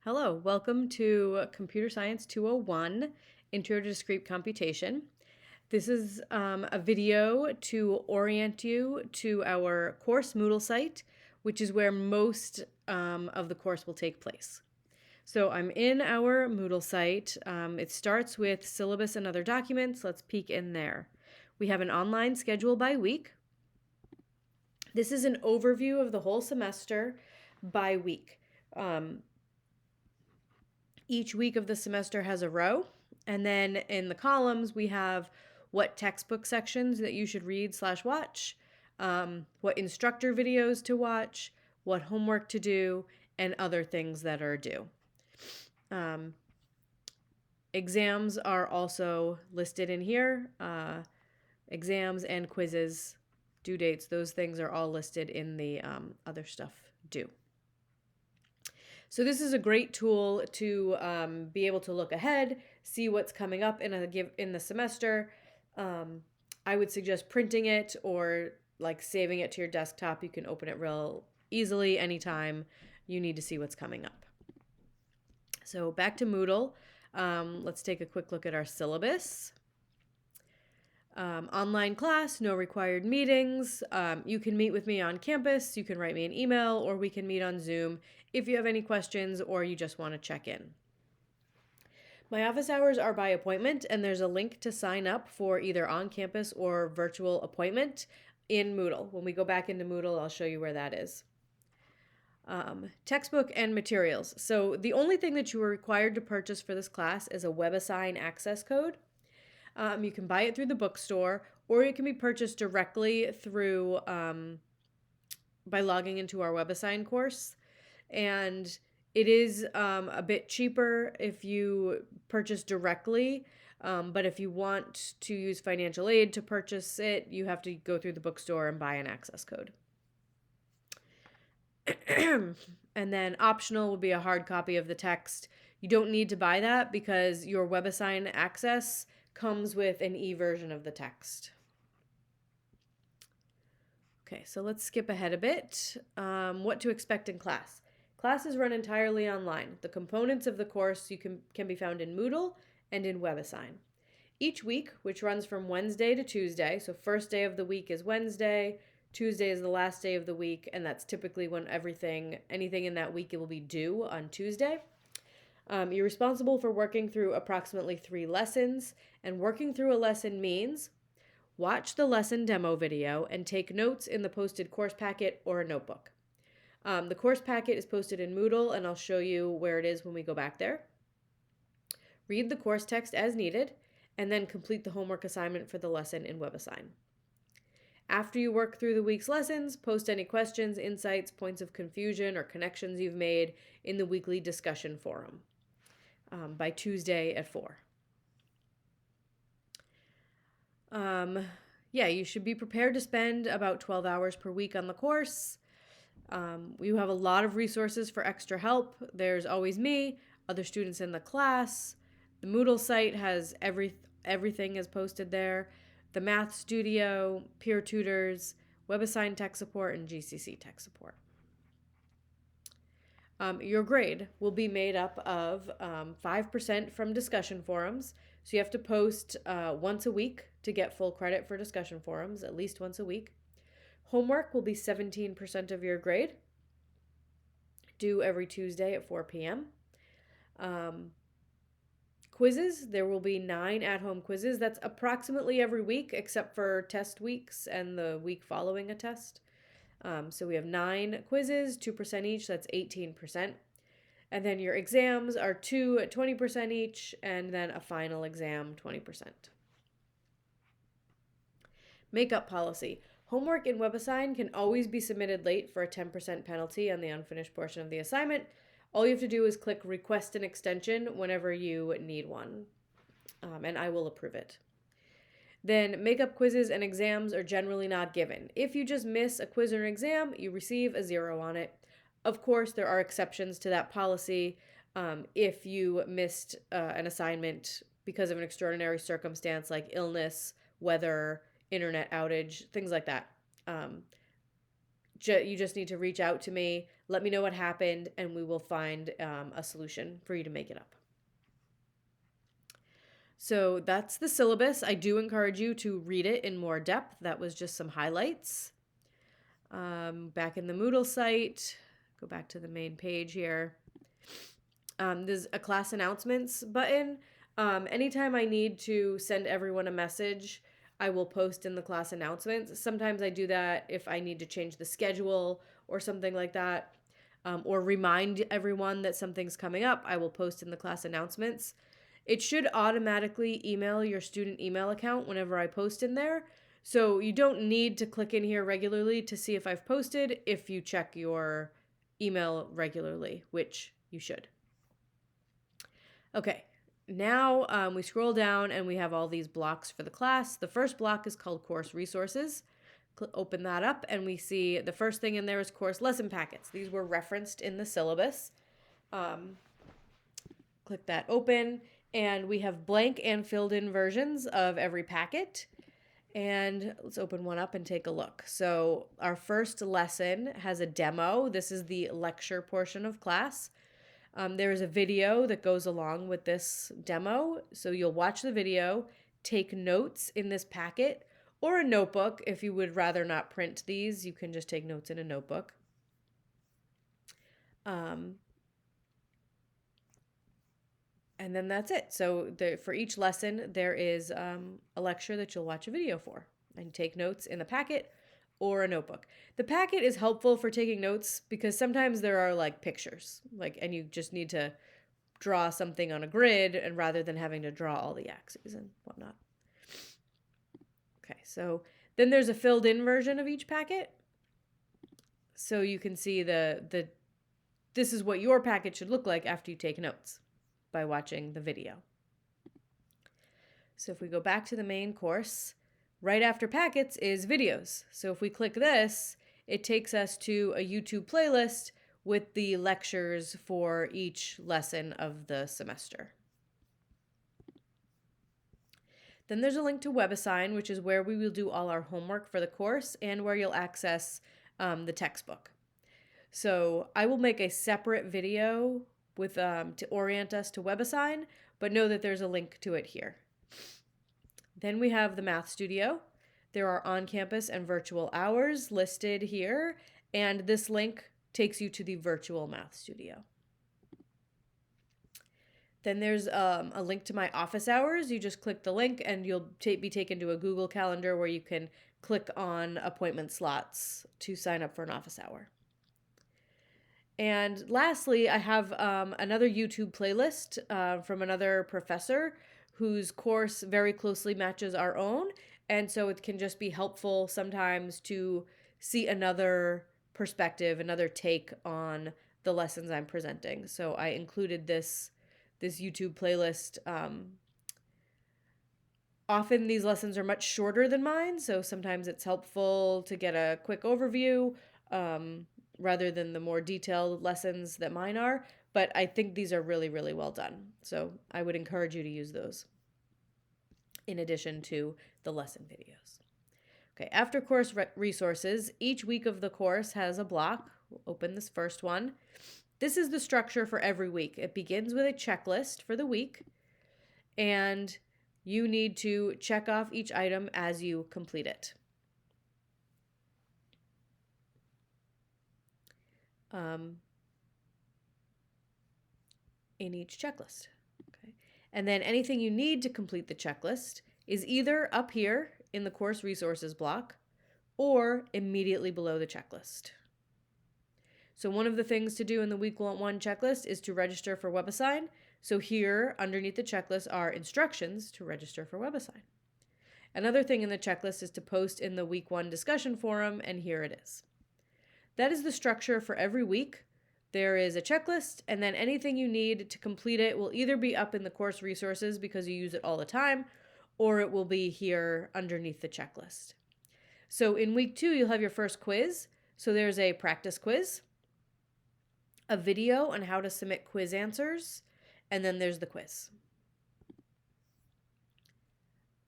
Hello, welcome to Computer Science 201, Intro to Discrete Computation. This is a video to orient you to our course Moodle site, which is where most of the course will take place. So I'm in our Moodle site. It starts with syllabus and other documents. Let's peek in there. We have an online schedule by week. This is an overview of the whole semester by week. Each week of the semester has a row, and then in the columns we have what textbook sections that you should read/watch, what instructor videos to watch, what homework to do, and other things that are due. Exams are also listed in here. Exams and quizzes, due dates, those things are all listed in the other stuff due. So this is a great tool to be able to look ahead, see what's coming up in the semester. I would suggest printing it or like saving it to your desktop. You can open it real easily anytime you need to see what's coming up. So back to Moodle. Let's take a quick look at our syllabus. Online class, no required meetings. You can meet with me on campus, you can write me an email, or we can meet on Zoom if you have any questions or you just want to check in. My office hours are by appointment, and there's a link to sign up for either on-campus or virtual appointment in Moodle. When we go back into Moodle, I'll show you where that is. Textbook and materials. So the only thing that you are required to purchase for this class is a WebAssign access code. You can buy it through the bookstore, or it can be purchased directly through by logging into our WebAssign course. And it is a bit cheaper if you purchase directly, but if you want to use financial aid to purchase it, you have to go through the bookstore and buy an access code. And then optional will be a hard copy of the text. You don't need to buy that because your WebAssign access comes with an e-version of the text. Okay, so let's skip ahead a bit. What to expect in class. Class is run entirely online. The components of the course can be found in Moodle and in WebAssign. Each week, which runs from Wednesday to Tuesday, so first day of the week is Wednesday, Tuesday is the last day of the week, and that's typically when anything in that week it will be due on Tuesday. You're responsible for working through approximately 3 lessons, and working through a lesson means watch the lesson demo video and take notes in the posted course packet or a notebook. The course packet is posted in Moodle, and I'll show you where it is when we go back there. Read the course text as needed, and then complete the homework assignment for the lesson in WebAssign. After you work through the week's lessons, post any questions, insights, points of confusion, or connections you've made in the weekly discussion forum by Tuesday at 4. You should be prepared to spend about 12 hours per week on the course. We have a lot of resources for extra help. There's always me, other students in the class. The Moodle site has everything is posted there. The Math Studio, peer tutors, WebAssign tech support, and GCC tech support. Your grade will be made up of 5% from discussion forums. So you have to post once a week to get full credit for discussion forums, at least once a week. Homework will be 17% of your grade, due every Tuesday at 4 p.m. Quizzes, there will be 9 at-home quizzes. That's approximately every week except for test weeks and the week following a test. So we have 9 quizzes, 2% each, that's 18%. And then your exams are 2 at 20% each, and then a final exam, 20%. Makeup policy. Homework in WebAssign can always be submitted late for a 10% penalty on the unfinished portion of the assignment. All you have to do is click request an extension whenever you need one, and I will approve it. Then makeup quizzes and exams are generally not given. If you just miss a quiz or an exam, you receive a 0 on it. Of course, there are exceptions to that policy. If you missed an assignment because of an extraordinary circumstance like illness, weather, internet outage, things like that. You just need to reach out to me, let me know what happened, and we will find a solution for you to make it up. So that's the syllabus. I do encourage you to read it in more depth. That was just some highlights. Back in the Moodle site, go back to the main page here. There's a class announcements button. Anytime I need to send everyone a message, I will post in the class announcements. Sometimes I do that if I need to change the schedule or something like that, or remind everyone that something's coming up. I will post in the class announcements. It should automatically email your student email account whenever I post in there. So you don't need to click in here regularly to see if I've posted if you check your email regularly, which you should. Okay, now we scroll down and we have all these blocks for the class. The first block is called Course Resources. Open that up and we see the first thing in there is course lesson packets. These were referenced in the syllabus. Click that open and we have blank and filled in versions of every packet. And let's open one up and take a look. So our first lesson has a demo. This is the lecture portion of class. There is a video that goes along with this demo. So you'll watch the video, take notes in this packet or a notebook. If you would rather not print these, you can just take notes in a notebook. And then that's it. So for each lesson, there is a lecture that you'll watch a video for and take notes in the packet or a notebook. The packet is helpful for taking notes because sometimes there are like pictures, and you just need to draw something on a grid and rather than having to draw all the axes and whatnot. Okay, so then there's a filled in version of each packet. So you can see this is what your packet should look like after you take notes by watching the video. So if we go back to the main course, right after packets is videos. So if we click this, it takes us to a YouTube playlist with the lectures for each lesson of the semester. Then there's a link to WebAssign, which is where we will do all our homework for the course and where you'll access the textbook. So I will make a separate video with to orient us to WebAssign, but know that there's a link to it here. Then we have the Math Studio. There are on-campus and virtual hours listed here, and this link takes you to the virtual Math Studio. Then there's a link to my office hours. You just click the link and you'll be taken to a Google Calendar where you can click on appointment slots to sign up for an office hour. And lastly, I have another YouTube playlist from another professor whose course very closely matches our own. And so it can just be helpful sometimes to see another perspective, another take on the lessons I'm presenting. So I included this YouTube playlist. Often these lessons are much shorter than mine, so sometimes it's helpful to get a quick overview rather than the more detailed lessons that mine are. But I think these are really, really well done. So I would encourage you to use those in addition to the lesson videos. Okay, after course resources, each week of the course has a block. We'll open this first one. This is the structure for every week. It begins with a checklist for the week, and you need to check off each item as you complete it. In each checklist. Okay. And then anything you need to complete the checklist is either up here in the course resources block or immediately below the checklist. So one of the things to do in the week 1 checklist is to register for WebAssign. So here underneath the checklist are instructions to register for WebAssign. Another thing in the checklist is to post in the week 1 discussion forum, and here it is. That is the structure for every week. There is a checklist, and then anything you need to complete it will either be up in the course resources because you use it all the time, or it will be here underneath the checklist. So in week 2, you'll have your first quiz. So there's a practice quiz, a video on how to submit quiz answers, and then there's the quiz.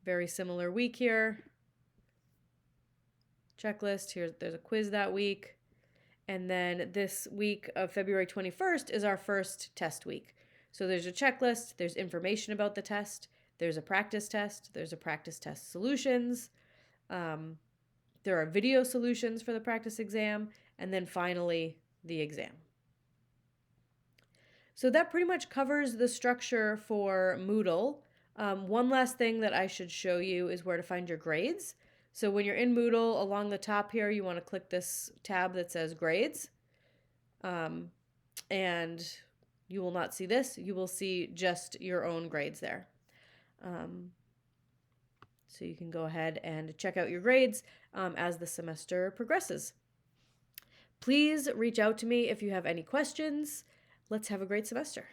Very similar week here. Checklist, there's a quiz that week. And then this week of February 21st is our first test week. So there's a checklist, there's information about the test, there's a practice test, there's a practice test solutions, there are video solutions for the practice exam, and then finally the exam. So that pretty much covers the structure for Moodle. One last thing that I should show you is where to find your grades. So when you're in Moodle, along the top here, you want to click this tab that says grades. And you will not see this. You will see just your own grades there. So you can go ahead and check out your grades as the semester progresses. Please reach out to me if you have any questions. Let's have a great semester.